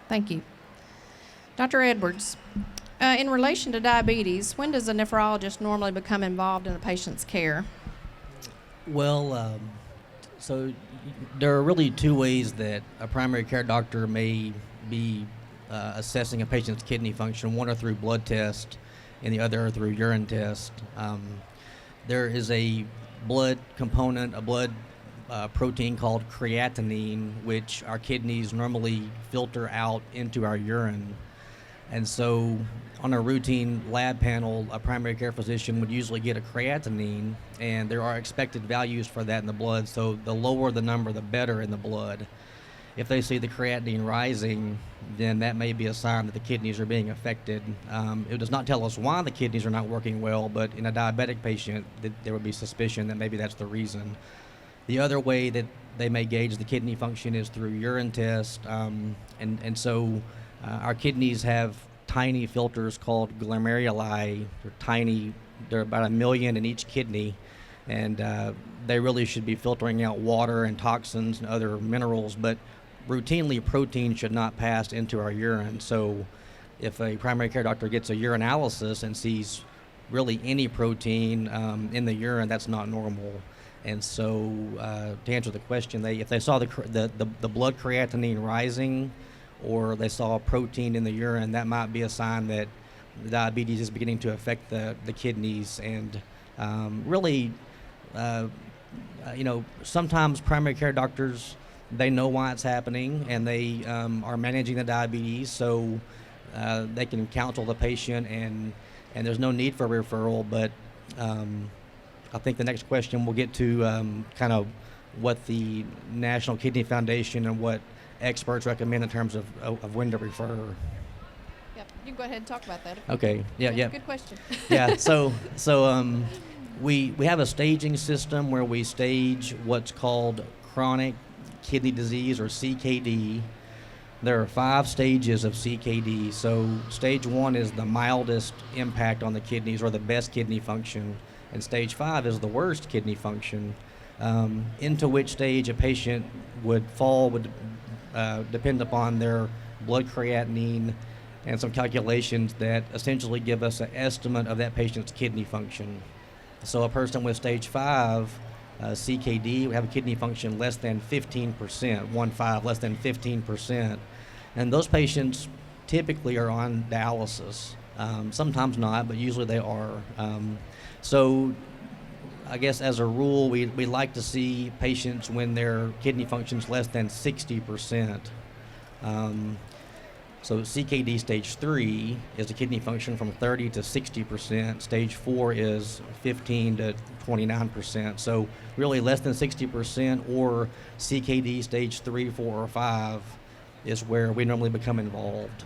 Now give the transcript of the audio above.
Thank you. Dr. Edwards, in relation to diabetes, when does a nephrologist normally become involved in the patient's care? Well, so there are really two ways that a primary care doctor may be assessing a patient's kidney function. One are through blood test, and the other are through urine test. There is a blood component, a blood protein called creatinine, which our kidneys normally filter out into our urine. And so on a routine lab panel, a primary care physician would usually get a creatinine, and there are expected values for that in the blood. So the lower the number, the better in the blood. If they see the creatinine rising, then that may be a sign that the kidneys are being affected. It does not tell us why the kidneys are not working well, but in a diabetic patient, there would be suspicion that maybe that's the reason. The other way that they may gauge the kidney function is through urine test, and so our kidneys have tiny filters called glomeruli. They're tiny. They're about 1 million in each kidney, and they really should be filtering out water and toxins and other minerals, but routinely protein should not pass into our urine. So if a primary care doctor gets a urinalysis and sees really any protein in the urine, that's not normal. And so to answer the question, if they saw the blood creatinine rising, or they saw protein in the urine, that might be a sign that diabetes is beginning to affect the kidneys. And really, sometimes primary care doctors, they know why it's happening, and they are managing the diabetes, so they can counsel the patient, and there's no need for referral. But I think the next question we'll get to kind of what the National Kidney Foundation and what experts recommend in terms of when to refer. Yep, you can go ahead and talk about that. Okay, yeah. Good question. Yeah, so we have a staging system where we stage what's called chronic kidney disease, or CKD. There are 5 stages of CKD. So stage 1 is the mildest impact on the kidneys, or the best kidney function, and stage 5 is the worst kidney function. Into which stage a patient would fall would depend upon their blood creatinine and some calculations that essentially give us an estimate of that patient's kidney function. So a person with stage 5 CKD would have a kidney function less than 15%, less than 15%. And those patients typically are on dialysis. Sometimes not, but usually they are. So I guess as a rule, we like to see patients when their kidney function's less than 60%. So CKD stage 3 is the kidney function from 30 to 60%. Stage 4 is 15 to 29%. So really less than 60%, or CKD stage 3, 4, or 5 is where we normally become involved.